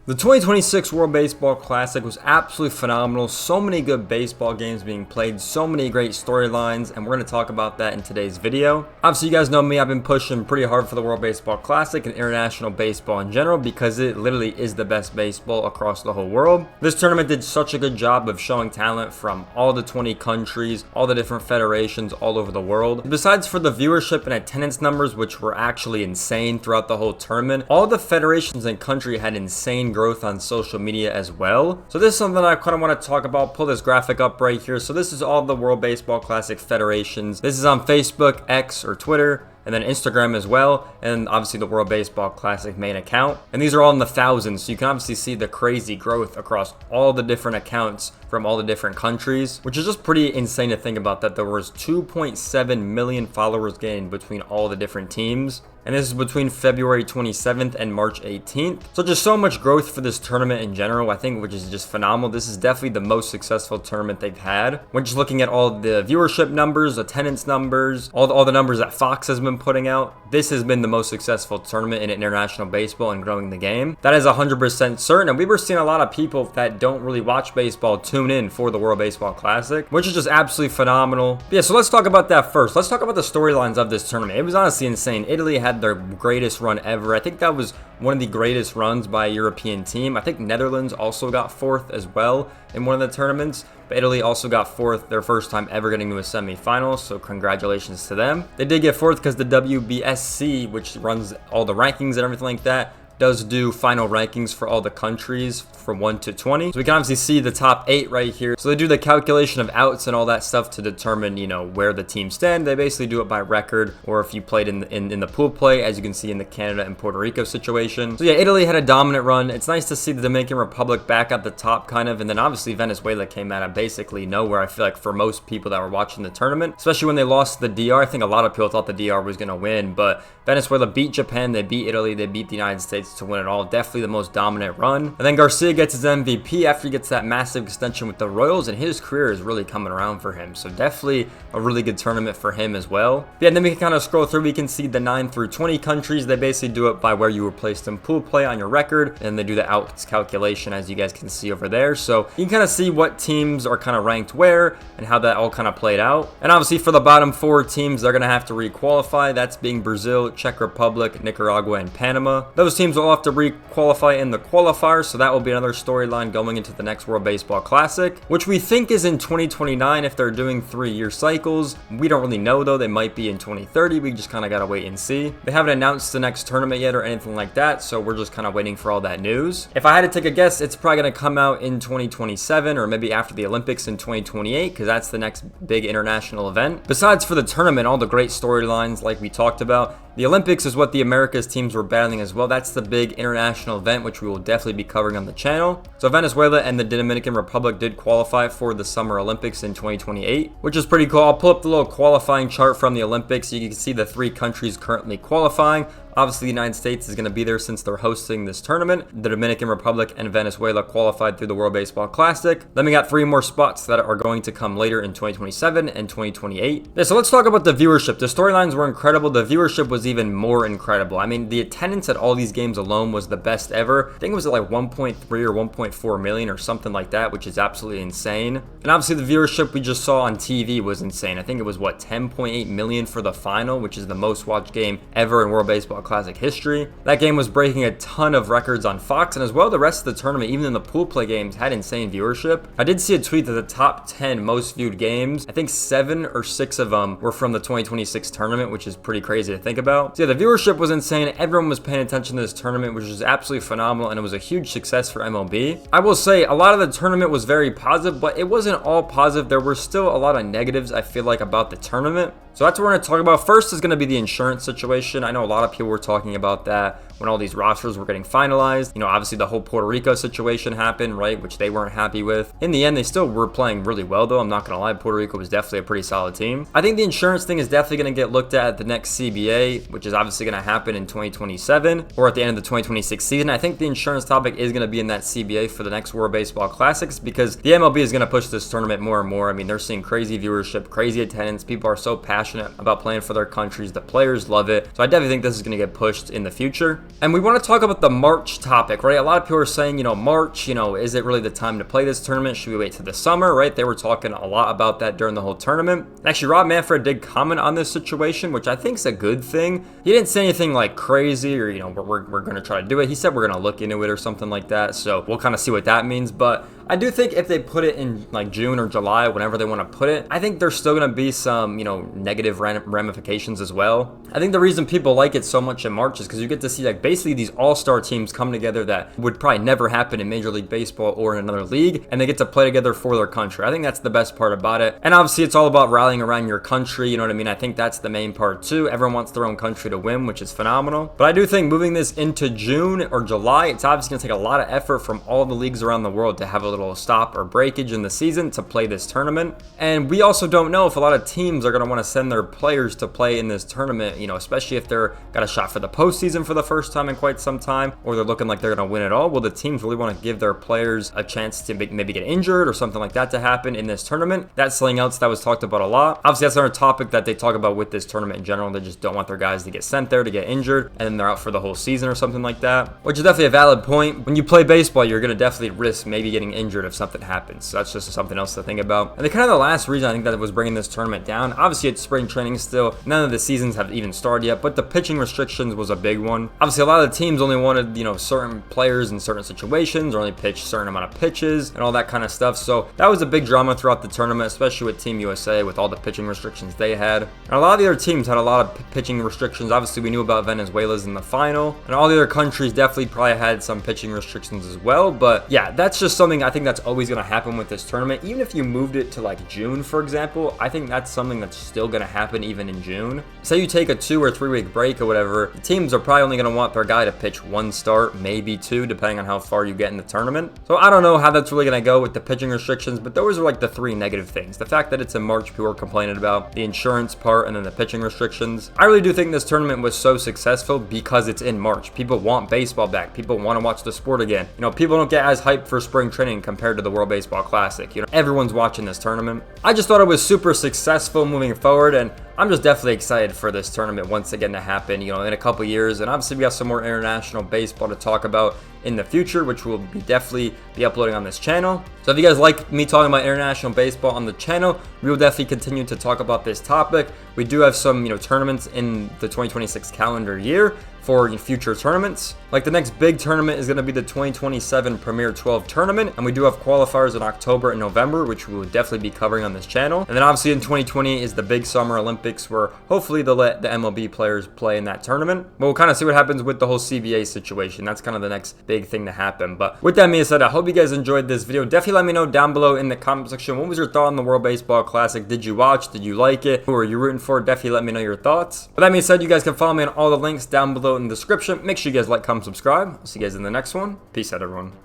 The 2026 World Baseball Classic was absolutely phenomenal. So many good baseball games being played, so many great storylines, and we're going to talk about that in today's video. Obviously, you guys know me, I've been pushing pretty hard for the World Baseball Classic and international baseball in general because it literally is the best baseball across the whole world. This tournament did such a good job of showing talent from all the 20 countries, all the different federations all over the world. Besides for the viewership and attendance numbers, which were actually insane throughout the whole tournament, all the federations and country had insane growth on social media as well. So this is something I kind of want to talk about. Pull this graphic up right here. So this is all the World Baseball Classic federations. This is on Facebook, X, or Twitter, and then Instagram as well, and obviously the World Baseball Classic main account. And these are all in the thousands, so you can obviously see the crazy growth across all the different accounts from all the different countries, which is just pretty insane to think about, that there was 2.7 million followers gained between all the different teams. And this is between February 27th and March 18th. So just so much growth for this tournament in general, I think, which is just phenomenal. This is definitely the most successful tournament they've had. When just looking at all the viewership numbers, attendance numbers, all the numbers that Fox has been putting out, this has been the most successful tournament in international baseball and growing the game. That is 100% certain. And we were seeing a lot of people that don't really watch baseball tune in for the World Baseball Classic, which is just absolutely phenomenal. But yeah, so let's talk about that first. Let's talk about the storylines of this tournament. It was honestly insane. Italy had their greatest run ever. I think that was one of the greatest runs by a European team. I think Netherlands also got fourth as well in one of the tournaments, but Italy also got fourth, their first time ever getting to a semifinal, so congratulations to them. They did get fourth because the WBSC, which runs all the rankings and everything like that, does do final rankings for all the countries from 1 to 20. So we can obviously see the top 8 right here. So they do the calculation of outs and all that stuff to determine, you know, where the teams stand. They basically do it by record, or if you played in the pool play, as you can see in the Canada and Puerto Rico situation. So yeah, Italy had a dominant run. It's nice to see the Dominican Republic back at the top kind of, and then obviously Venezuela came out of basically nowhere, I feel like, for most people that were watching the tournament, especially when they lost the DR. I think a lot of people thought the DR was going to win, but Venezuela beat Japan, they beat Italy, they beat the United States to win it all. Definitely the most dominant run. And then Garcia gets his MVP after he gets that massive extension with the Royals, and his career is really coming around for him. So definitely a really good tournament for him as well. Yeah, and then we can kind of scroll through. We can see the 9 through 20 countries. They basically do it by where you were placed in pool play on your record, and they do the outs calculation, as you guys can see over there. So you can kind of see what teams are kind of ranked where and how that all kind of played out. And obviously for the bottom 4 teams, they're going to have to re-qualify. That's being Brazil, Czech Republic, Nicaragua, and Panama. Those teams will have to re-qualify in the qualifiers, so that will be another storyline going into the next World Baseball Classic, which we think is in 2029 if they're doing 3-year cycles. We don't really know though. They might be in 2030. We just kind of got to wait and see. They haven't announced the next tournament yet or anything like that, so we're just kind of waiting for all that news. If I had to take a guess, it's probably going to come out in 2027 or maybe after the Olympics in 2028, because that's the next big international event. Besides for the tournament, all the great storylines like we talked about, the Olympics is what the Americas teams were battling as well. That's the big international event, which we will definitely be covering on the channel. So Venezuela and the Dominican Republic did qualify for the Summer Olympics in 2028, which is pretty cool. I'll pull up the little qualifying chart from the Olympics. You can see the 3 countries currently qualifying. Obviously, the United States is going to be there since they're hosting this tournament. The Dominican Republic and Venezuela qualified through the World Baseball Classic. Then we got 3 more spots that are going to come later in 2027 and 2028. Yeah, so let's talk about the viewership. The storylines were incredible. The viewership was even more incredible. I mean, the attendance at all these games alone was the best ever. I think it was at like 1.3 or 1.4 million or something like that, which is absolutely insane. And obviously, the viewership we just saw on TV was insane. I think it was, what, 10.8 million for the final, which is the most watched game ever in World Baseball Classic history. That game was breaking a ton of records on Fox, and as well the rest of the tournament, even in the pool play games, had insane viewership. I did see a tweet that the top 10 most viewed games, I think 7 or 6 of them were from the 2026 tournament, which is pretty crazy to think about. So yeah, the viewership was insane. Everyone was paying attention to this tournament, which was absolutely phenomenal, and it was a huge success for MLB. I will say a lot of the tournament was very positive, but it wasn't all positive. There were still a lot of negatives, I feel like, about the tournament. So that's what we're going to talk about. First is going to be the insurance situation. I know a lot of people were talking about that when all these rosters were getting finalized. You know, obviously the whole Puerto Rico situation happened, right, which they weren't happy with. In the end, they still were playing really well, though. I'm not going to lie. Puerto Rico was definitely a pretty solid team. I think the insurance thing is definitely going to get looked at the next CBA, which is obviously going to happen in 2027 or at the end of the 2026 season. I think the insurance topic is going to be in that CBA for the next World Baseball Classics because the MLB is going to push this tournament more and more. I mean, they're seeing crazy viewership, crazy attendance. People are so passionate passionate about playing for their countries. The players love it. So I definitely think this is going to get pushed in the future. And we want to talk about the March topic, right? A lot of people are saying, March, is it really the time to play this tournament? Should we wait till the summer, right? They were talking a lot about that during the whole tournament. And actually, Rob Manfred did comment on this situation, which I think is a good thing. He didn't say anything like crazy or, we're going to try to do it. He said we're going to look into it or something like that. So we'll kind of see what that means. But I do think if they put it in like June or July, whenever they want to put it, I think there's still going to be some, negative ramifications as well. I think the reason people like it so much in March is because you get to see like basically these all-star teams come together that would probably never happen in Major League Baseball or in another league, and they get to play together for their country. I think that's the best part about it. And obviously it's all about rallying around your country, you know what I mean? I think that's the main part too. Everyone wants their own country to win, which is phenomenal. But I do think moving this into June or July, it's obviously going to take a lot of effort from all the leagues around the world to have a little stop or breakage in the season to play this tournament. And we also don't know if a lot of teams are going to want to send their players to play in this tournament, especially if they're got a shot for the postseason for the first time in quite some time, or they're looking like they're going to win it all. Will the teams really want to give their players a chance to maybe get injured or something like that to happen in this tournament? That's something else that was talked about a lot. Obviously, that's another topic that they talk about with this tournament in general. They just don't want their guys to get sent there to get injured, and then they're out for the whole season or something like that, which is definitely a valid point. When you play baseball, you're going to definitely risk maybe getting injured if something happens. So that's just something else to think about. And the last reason I think that was bringing this tournament down, obviously it's spring training still. None of the seasons have even started yet, but the pitching restrictions was a big one. Obviously, a lot of the teams only wanted, certain players in certain situations, or only pitch certain amount of pitches and all that kind of stuff. So that was a big drama throughout the tournament, especially with Team USA with all the pitching restrictions they had. And a lot of the other teams had a lot of pitching restrictions. Obviously, we knew about Venezuela's in the final, and all the other countries definitely probably had some pitching restrictions as well. But yeah, that's just something I think that's always going to happen with this tournament. Even if you moved it to like June, for example, I think that's something that's still going to happen even in June. Say you take a 2 or 3 week break or whatever, the teams are probably only going to want their guy to pitch 1 start, maybe 2, depending on how far you get in the tournament. So I don't know how that's really going to go with the pitching restrictions, but those are like the 3 negative things. The fact that it's in March, people are complaining about the insurance part, and then the pitching restrictions. I really do think this tournament was so successful because it's in March. People want baseball back. People want to watch the sport again. People don't get as hyped for spring training compared to the World Baseball Classic. Everyone's watching this tournament. I just thought it was super successful moving forward, and I'm just definitely excited for this tournament once again to happen, in a couple years. And obviously we got some more international baseball to talk about in the future, which will definitely be uploading on this channel. So if you guys like me talking about international baseball on the channel, we will definitely continue to talk about this topic. We do have some, tournaments in the 2026 calendar year for future tournaments. Like the next big tournament is going to be the 2027 Premier 12 tournament, and we do have qualifiers in October and November, which we will definitely be covering on this channel. And then obviously in 2020 is the big summer Olympics, where hopefully they'll let the MLB players play in that tournament. But we'll kind of see what happens with the whole CBA situation. That's kind of the next big thing to happen. But with that being said, I hope you guys enjoyed this video. Definitely let me know down below in the comment section, what was your thought on the World Baseball Classic? Did you watch? Did you like it? Who are you rooting for? Definitely let me know your thoughts. With that being said, you guys can follow me on all the links down below in the description. Make sure you guys like, comment, subscribe. I'll see you guys in the next one. Peace out, everyone.